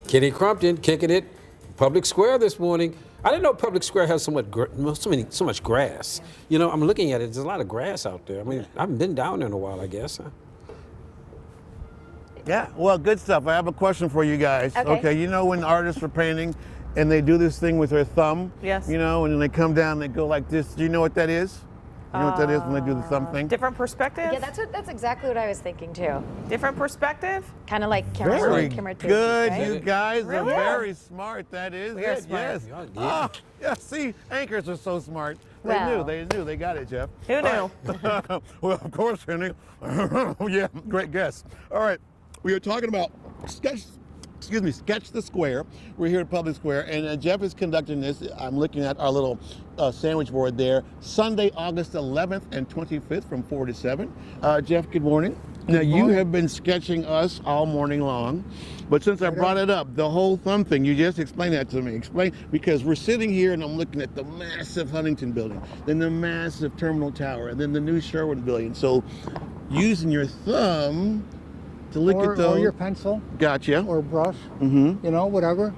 Kitty Crumpton kicking it, Public Square this morning. I didn't know Public Square has so much grass. You know, I'm looking at it. There's a lot of grass out there. I mean, I haven't been down there in a while, I guess. Yeah, well, good stuff. I have a question for you guys. Okay. You know when artists are painting and they do this thing with their thumb? Yes. You know, and then they come down and they go like this. Do you know what that is? You know what that is when they do the thumb thing? Different perspective? Yeah, that's exactly what I was thinking too. Different perspective? Kind of like camera Very one, camera two. good. Right? You guys are Really? very smart. That is We are it. smart. Yes. Yeah. Ah, yeah. See, anchors are so smart. They Well. knew. They got it, Jeff. Who knew? All right. Well, of course, Henry. Yeah, great guess. All right. We are talking about Sketch the Square. We're here at Public Square, and Jeff is conducting this. I'm looking at our little sandwich board there. Sunday, August 11th and 25th from 4 to 7. Jeff, good morning. Now, you have been sketching us all morning long, but since I brought it up, the whole thumb thing, you just explain that to me. Explain, because we're sitting here and I'm looking at the massive Huntington building, then the massive Terminal Tower, and then the new Sherwood building. So, using your thumb to look at those. Or your pencil, Gotcha. or brush, Mm-hmm. you know, whatever.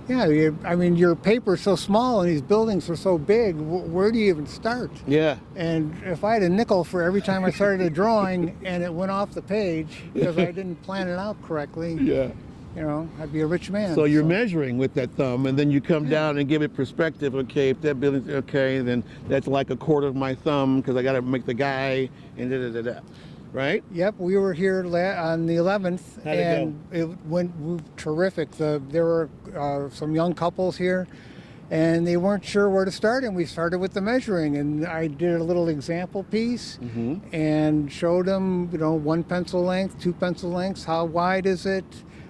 Yeah, I mean, your paper's so small and these buildings are so big, where do you even start? Yeah. And if I had a nickel for every time I started a drawing and it went off the page because I didn't plan it out correctly, Yeah. you know, I'd be a rich man. So you're measuring with that thumb, and then you come down and give it perspective. Okay, if that building's okay, then that's like a quarter of my thumb because I got to make the guy and da da da da. Right? Yep, we were here on the 11th, How'd it and it went terrific. There were some young couples here, and they weren't sure where to start, and we started with the measuring. And I did a little example piece and showed them, you know, 1 pencil length, 2 pencil lengths. How wide is it?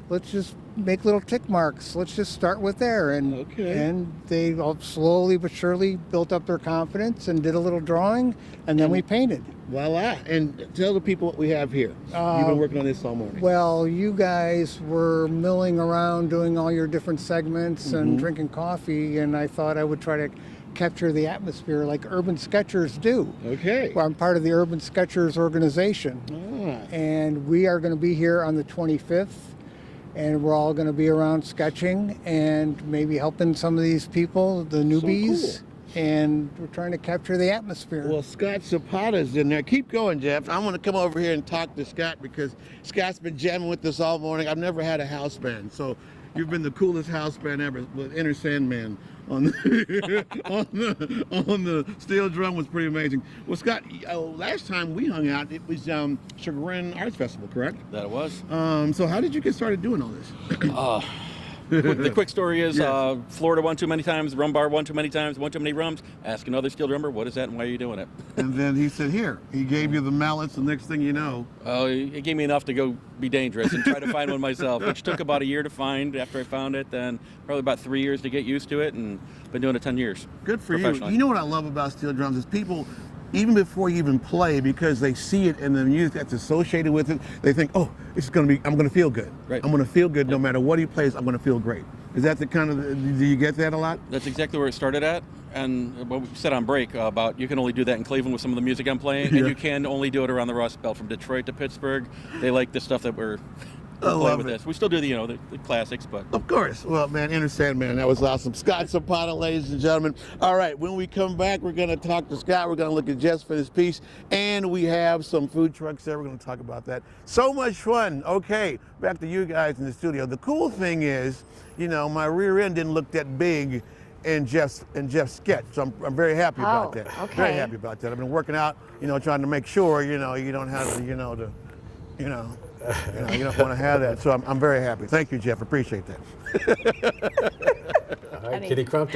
Let's just make little tick marks. Let's just start with there. And they all slowly but surely built up their confidence and did a little drawing, and then we painted. Voila. And tell the people what we have here. You've been working on this all morning. Well, you guys were milling around doing all your different segments and drinking coffee, and I thought I would try to capture the atmosphere like Urban Sketchers do. Okay. Well, I'm part of the Urban Sketchers organization, and we are going to be here on the 25th, and we're all going to be around sketching and maybe helping some of these people, the newbies. cool. And we're trying to capture the atmosphere. Well, Scott Zapata's in there. Keep going, Jeff. I'm going to come over here and talk to Scott because Scott's been jamming with us all morning. I've never had a house band, so you've been the coolest house band ever. With Inner Sandman on the, on the steel drum was pretty amazing. Well, Scott, last time we hung out, it was Chagrin Arts Festival, correct? That it was. So how did you get started doing all this? The quick story is Yes. Florida one too many times, rum bar one too many times, one too many rums. Ask another steel drummer, what is that and why are you doing it? And then he said, here. He gave you the mallets. The next thing you know. It gave me enough to go be dangerous and try to find one myself, which took about a year to find after I found it, then probably about 3 years to get used to it, and been doing it 10 years. Good for you. professionally. You know what I love about steel drums is people, even before you even play, because they see it and the music that's associated with it, they think, oh, it's going to be, I'm going to feel good. Right. I'm going to feel good no matter what he plays, I'm going to feel great. Is that the kind of, do you get that a lot? That's exactly where it started at, and what we said on break about you can only do that in Cleveland with some of the music I'm playing, Yeah. and you can only do it around the Rust Belt from Detroit to Pittsburgh. They like the stuff that we're I playing love with it. this. We still do the classics, but Of course. Well, man, Inner Sandman, that was awesome. Scott Zapata, ladies and gentlemen. All right, when we come back, we're going to talk to Scott. We're going to look at Jess for this piece. And we have some food trucks there. We're going to talk about that. So much fun. Okay, back to you guys in the studio. The cool thing is, you know, my rear end didn't look that big in Jeff's sketch. So I'm very happy about that. okay. Very happy about that. I've been working out, you know, trying to make sure, you know, you don't have to, you don't want to have that. So I'm very happy. Thank you, Jeff. Appreciate that. All right, Kitty Crumpton.